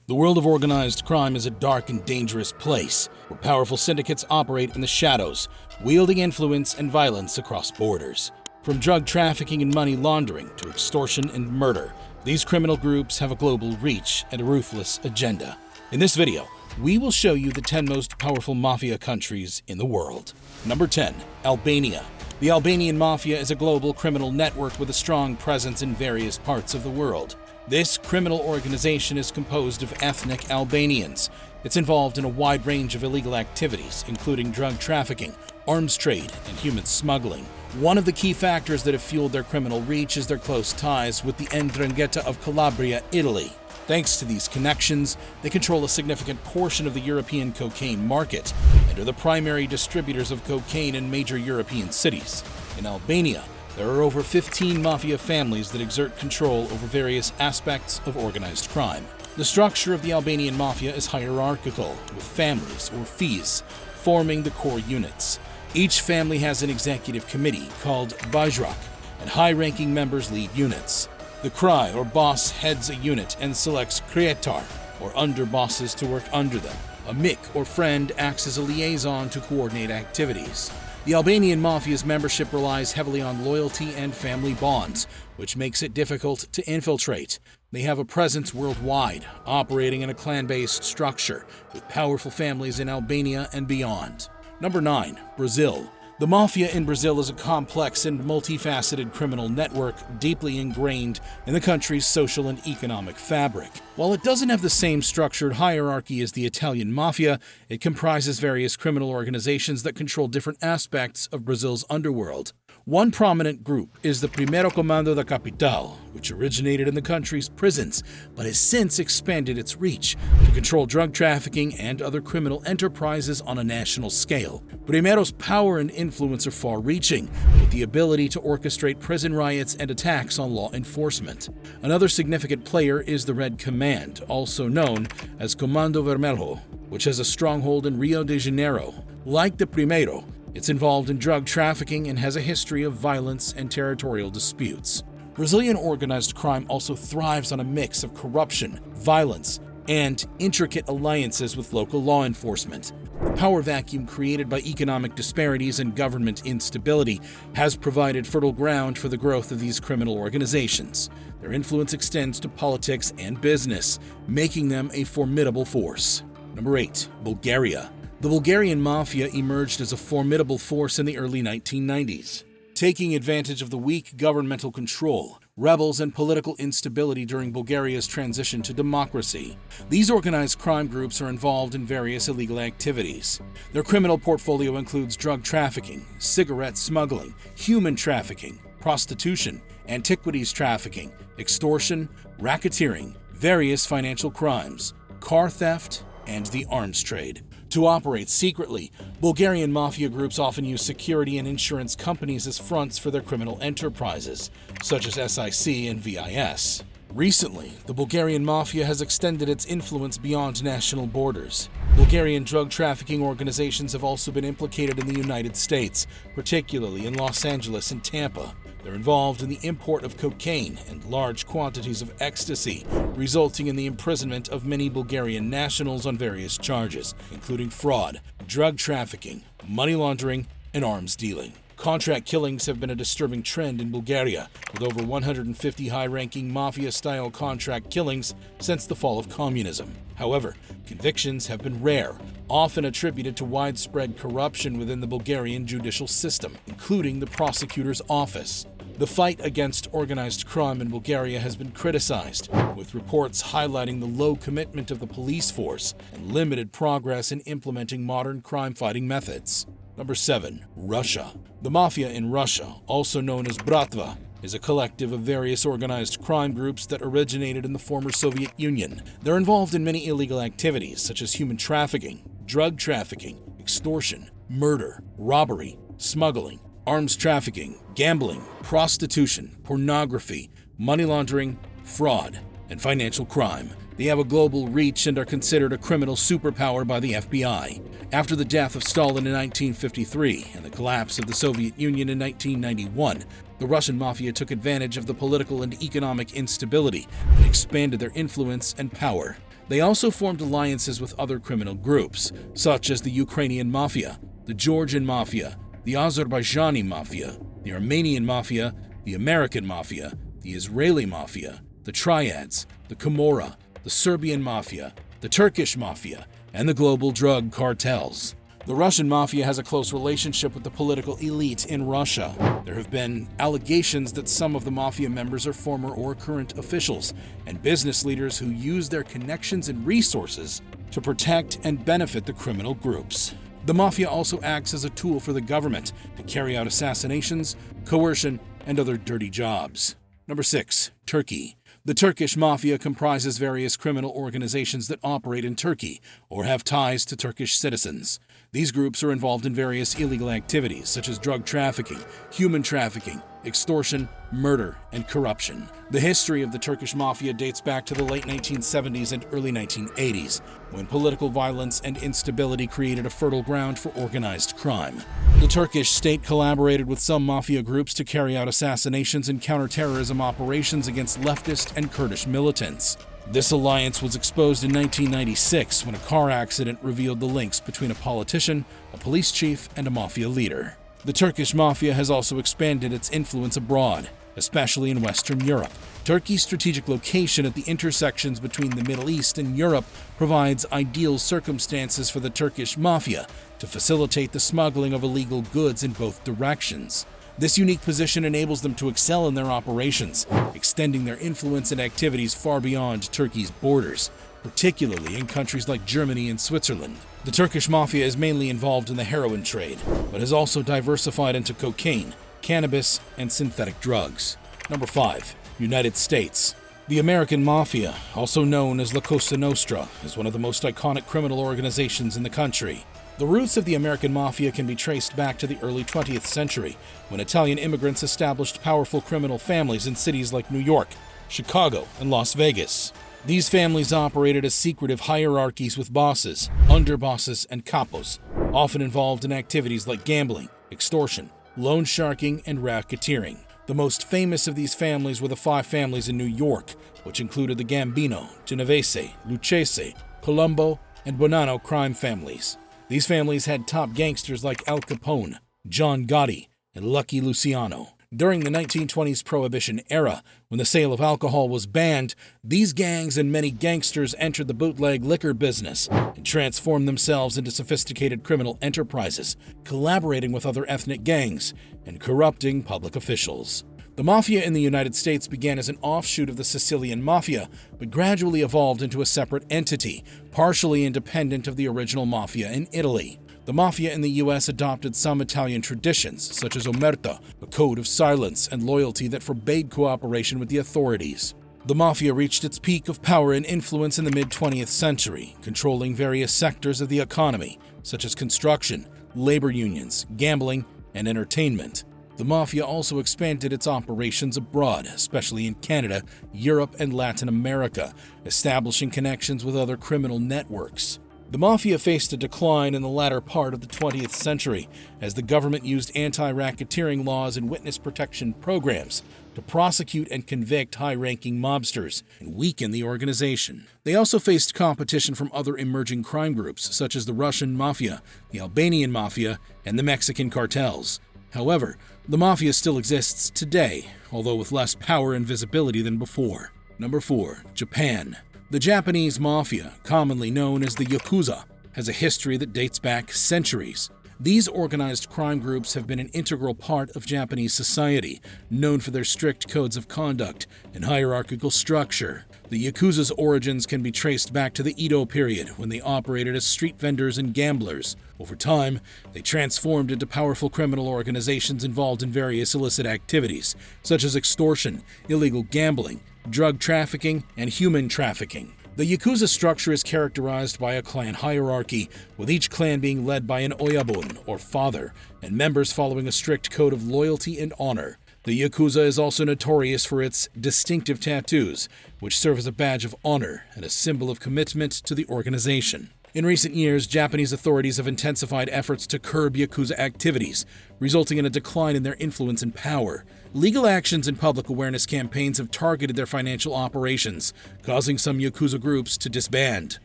The world of organized crime is a dark and dangerous place, where powerful syndicates operate in the shadows, wielding influence and violence across borders. From drug trafficking and money laundering to extortion and murder, these criminal groups have a global reach and a ruthless agenda. In this video, we will show you the 10 most powerful mafia countries in the world. Number 10. Albania. The Albanian Mafia is a global criminal network with a strong presence in various parts of the world. This criminal organization is composed of ethnic Albanians. It's involved in a wide range of illegal activities, including drug trafficking, arms trade, and human smuggling. One of the key factors that have fueled their criminal reach is their close ties with the 'Ndrangheta of Calabria, Italy. Thanks to these connections, they control a significant portion of the European cocaine market and are the primary distributors of cocaine in major European cities. In Albania, there are over 15 mafia families that exert control over various aspects of organized crime. The structure of the Albanian Mafia is hierarchical, with families, or fees, forming the core units. Each family has an executive committee, called Bajrak, and high-ranking members lead units. The Kraj, or boss, heads a unit and selects Kryetar, or underbosses, to work under them. A Mik, or friend, acts as a liaison to coordinate activities. The Albanian Mafia's membership relies heavily on loyalty and family bonds, which makes it difficult to infiltrate. They have a presence worldwide, operating in a clan-based structure, with powerful families in Albania and beyond. Number 9. Brazil. The Mafia in Brazil is a complex and multifaceted criminal network deeply ingrained in the country's social and economic fabric. While it doesn't have the same structured hierarchy as the Italian Mafia, it comprises various criminal organizations that control different aspects of Brazil's underworld. One prominent group is the Primeiro Comando da Capital, which originated in the country's prisons, but has since expanded its reach to control drug trafficking and other criminal enterprises on a national scale. Primeiro's power and influence are far-reaching, with the ability to orchestrate prison riots and attacks on law enforcement. Another significant player is the Red Command, also known as Comando Vermelho, which has a stronghold in Rio de Janeiro. Like the Primeiro, it's involved in drug trafficking and has a history of violence and territorial disputes. Brazilian organized crime also thrives on a mix of corruption, violence, and intricate alliances with local law enforcement. The power vacuum created by economic disparities and government instability has provided fertile ground for the growth of these criminal organizations. Their influence extends to politics and business, making them a formidable force. Number 8. Bulgaria. The Bulgarian Mafia emerged as a formidable force in the early 1990s. Taking advantage of the weak governmental control, rebels, and political instability during Bulgaria's transition to democracy, these organized crime groups are involved in various illegal activities. Their criminal portfolio includes drug trafficking, cigarette smuggling, human trafficking, prostitution, antiquities trafficking, extortion, racketeering, various financial crimes, car theft, and the arms trade. To operate secretly, Bulgarian mafia groups often use security and insurance companies as fronts for their criminal enterprises, such as SIC and VIS. Recently, the Bulgarian Mafia has extended its influence beyond national borders. Bulgarian drug trafficking organizations have also been implicated in the United States, particularly in Los Angeles and Tampa. They're involved in the import of cocaine and large quantities of ecstasy, resulting in the imprisonment of many Bulgarian nationals on various charges, including fraud, drug trafficking, money laundering, and arms dealing. Contract killings have been a disturbing trend in Bulgaria, with over 150 high-ranking mafia-style contract killings since the fall of communism. However, convictions have been rare, often attributed to widespread corruption within the Bulgarian judicial system, including the prosecutor's office. The fight against organized crime in Bulgaria has been criticized, with reports highlighting the low commitment of the police force and limited progress in implementing modern crime-fighting methods. Number 7. Russia. The Mafia in Russia, also known as Bratva, is a collective of various organized crime groups that originated in the former Soviet Union. They're involved in many illegal activities such as human trafficking, drug trafficking, extortion, murder, robbery, smuggling, arms trafficking, gambling, prostitution, pornography, money laundering, fraud, and financial crime. They have a global reach and are considered a criminal superpower by the FBI. After the death of Stalin in 1953 and the collapse of the Soviet Union in 1991, the Russian Mafia took advantage of the political and economic instability and expanded their influence and power. They also formed alliances with other criminal groups, such as the Ukrainian Mafia, the Georgian Mafia, the Azerbaijani Mafia, the Armenian Mafia, the American Mafia, the Israeli Mafia, the Triads, the Camorra, the Serbian Mafia, the Turkish Mafia, and the global drug cartels. The Russian Mafia has a close relationship with the political elite in Russia. There have been allegations that some of the Mafia members are former or current officials and business leaders who use their connections and resources to protect and benefit the criminal groups. The Mafia also acts as a tool for the government to carry out assassinations, coercion, and other dirty jobs. Number 6. Turkey. The Turkish Mafia comprises various criminal organizations that operate in Turkey or have ties to Turkish citizens. These groups are involved in various illegal activities such as drug trafficking, human trafficking, extortion, murder, and corruption. The history of the Turkish Mafia dates back to the late 1970s and early 1980s, when political violence and instability created a fertile ground for organized crime. The Turkish state collaborated with some mafia groups to carry out assassinations and counterterrorism operations against leftist and Kurdish militants. This alliance was exposed in 1996 when a car accident revealed the links between a politician, a police chief, and a mafia leader. The Turkish Mafia has also expanded its influence abroad, especially in Western Europe. Turkey's strategic location at the intersections between the Middle East and Europe provides ideal circumstances for the Turkish Mafia to facilitate the smuggling of illegal goods in both directions. This unique position enables them to excel in their operations, extending their influence and activities far beyond Turkey's borders, particularly in countries like Germany and Switzerland. The Turkish Mafia is mainly involved in the heroin trade, but has also diversified into cocaine, cannabis, and synthetic drugs. Number 5. United States. The American Mafia, also known as La Cosa Nostra, is one of the most iconic criminal organizations in the country. The roots of the American Mafia can be traced back to the early 20th century, when Italian immigrants established powerful criminal families in cities like New York, Chicago, and Las Vegas. These families operated as secretive hierarchies with bosses, underbosses, and capos, often involved in activities like gambling, extortion, loan sharking, and racketeering. The most famous of these families were the 5 families in New York, which included the Gambino, Genovese, Lucchese, Colombo, and Bonanno crime families. These families had top gangsters like Al Capone, John Gotti, and Lucky Luciano. During the 1920s Prohibition era, when the sale of alcohol was banned, these gangs and many gangsters entered the bootleg liquor business and transformed themselves into sophisticated criminal enterprises, collaborating with other ethnic gangs and corrupting public officials. The Mafia in the United States began as an offshoot of the Sicilian Mafia, but gradually evolved into a separate entity, partially independent of the original Mafia in Italy. The Mafia in the U.S. adopted some Italian traditions, such as omerta, a code of silence and loyalty that forbade cooperation with the authorities. The Mafia reached its peak of power and influence in the mid-20th century, controlling various sectors of the economy, such as construction, labor unions, gambling, and entertainment. The Mafia also expanded its operations abroad, especially in Canada, Europe, and Latin America, establishing connections with other criminal networks. The Mafia faced a decline in the latter part of the 20th century as the government used anti-racketeering laws and witness protection programs to prosecute and convict high-ranking mobsters and weaken the organization. They also faced competition from other emerging crime groups such as the Russian Mafia, the Albanian Mafia, and the Mexican cartels. However, the Mafia still exists today, although with less power and visibility than before. Number 4. Japan. The Japanese Mafia, commonly known as the Yakuza, has a history that dates back centuries. These organized crime groups have been an integral part of Japanese society, known for their strict codes of conduct and hierarchical structure. The Yakuza's origins can be traced back to the Edo period, when they operated as street vendors and gamblers. Over time, they transformed into powerful criminal organizations involved in various illicit activities, such as extortion, illegal gambling, drug trafficking, and human trafficking. The Yakuza structure is characterized by a clan hierarchy, with each clan being led by an oyabun, or father, and members following a strict code of loyalty and honor. The Yakuza is also notorious for its distinctive tattoos, which serve as a badge of honor and a symbol of commitment to the organization. In recent years, Japanese authorities have intensified efforts to curb Yakuza activities, resulting in a decline in their influence and power. Legal actions and public awareness campaigns have targeted their financial operations, causing some Yakuza groups to disband.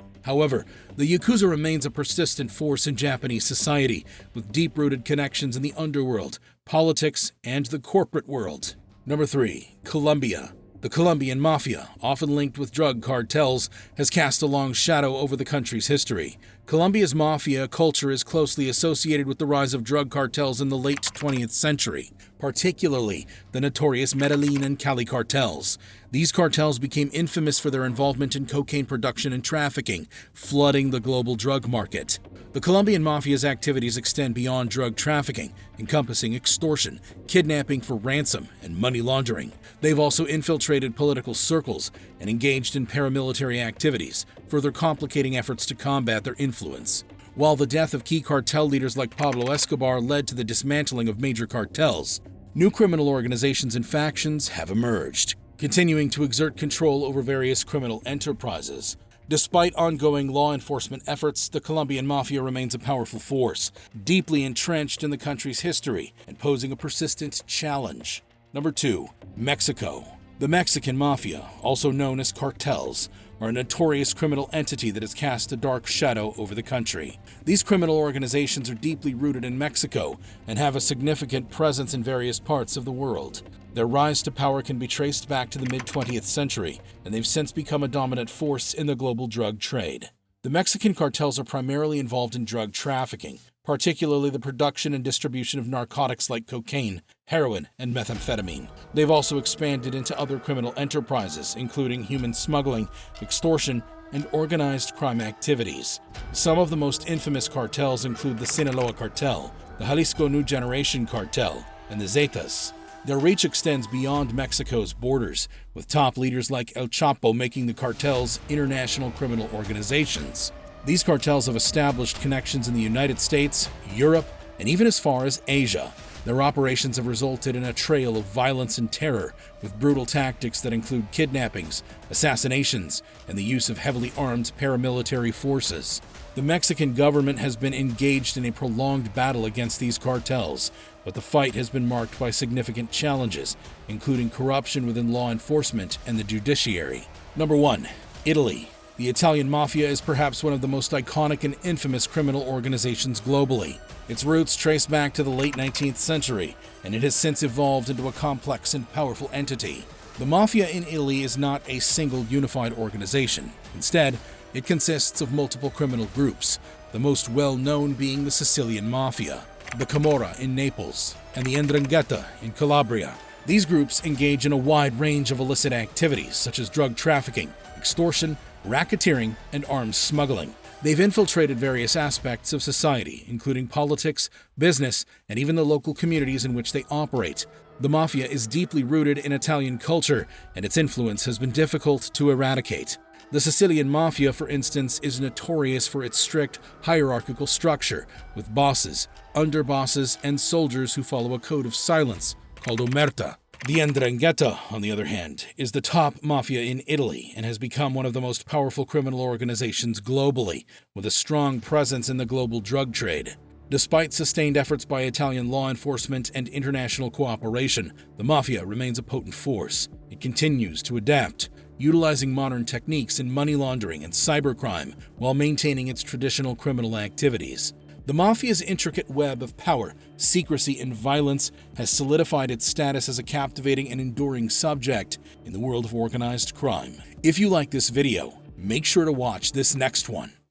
However, the Yakuza remains a persistent force in Japanese society, with deep-rooted connections in the underworld, politics, and the corporate world. Number 3. Colombia. The Colombian Mafia, often linked with drug cartels, has cast a long shadow over the country's history. Colombia's mafia culture is closely associated with the rise of drug cartels in the late 20th century, particularly the notorious Medellin and Cali cartels. These cartels became infamous for their involvement in cocaine production and trafficking, flooding the global drug market. The Colombian Mafia's activities extend beyond drug trafficking, encompassing extortion, kidnapping for ransom, and money laundering. They've also infiltrated political circles and engaged in paramilitary activities, further complicating efforts to combat their influence. While the death of key cartel leaders like Pablo Escobar led to the dismantling of major cartels, new criminal organizations and factions have emerged, continuing to exert control over various criminal enterprises. Despite ongoing law enforcement efforts, the Colombian Mafia remains a powerful force, deeply entrenched in the country's history and posing a persistent challenge. Number 2. Mexico. The Mexican Mafia, also known as cartels, are a notorious criminal entity that has cast a dark shadow over the country. These criminal organizations are deeply rooted in Mexico and have a significant presence in various parts of the world. Their rise to power can be traced back to the mid-20th century, and they've since become a dominant force in the global drug trade. The Mexican cartels are primarily involved in drug trafficking, particularly the production and distribution of narcotics like cocaine, heroin, and methamphetamine. They've also expanded into other criminal enterprises, including human smuggling, extortion, and organized crime activities. Some of the most infamous cartels include the Sinaloa Cartel, the Jalisco New Generation Cartel, and the Zetas. Their reach extends beyond Mexico's borders, with top leaders like El Chapo making the cartels international criminal organizations. These cartels have established connections in the United States, Europe, and even as far as Asia. Their operations have resulted in a trail of violence and terror, with brutal tactics that include kidnappings, assassinations, and the use of heavily armed paramilitary forces. The Mexican government has been engaged in a prolonged battle against these cartels, but the fight has been marked by significant challenges, including corruption within law enforcement and the judiciary. Number 1. Italy. The Italian Mafia is perhaps one of the most iconic and infamous criminal organizations globally. Its roots trace back to the late 19th century, and it has since evolved into a complex and powerful entity. The Mafia in Italy is not a single unified organization. Instead, it consists of multiple criminal groups, the most well-known being the Sicilian Mafia, the Camorra in Naples, and the 'Ndrangheta in Calabria. These groups engage in a wide range of illicit activities such as drug trafficking, extortion, racketeering, and arms smuggling. They've infiltrated various aspects of society, including politics, business, and even the local communities in which they operate. The Mafia is deeply rooted in Italian culture, and its influence has been difficult to eradicate. The Sicilian Mafia, for instance, is notorious for its strict hierarchical structure, with bosses, underbosses, and soldiers who follow a code of silence called omerta. The 'Ndrangheta, on the other hand, is the top mafia in Italy and has become one of the most powerful criminal organizations globally, with a strong presence in the global drug trade. Despite sustained efforts by Italian law enforcement and international cooperation, the Mafia remains a potent force. It continues to adapt, utilizing modern techniques in money laundering and cybercrime while maintaining its traditional criminal activities. The Mafia's intricate web of power, secrecy, and violence has solidified its status as a captivating and enduring subject in the world of organized crime. If you like this video, make sure to watch this next one.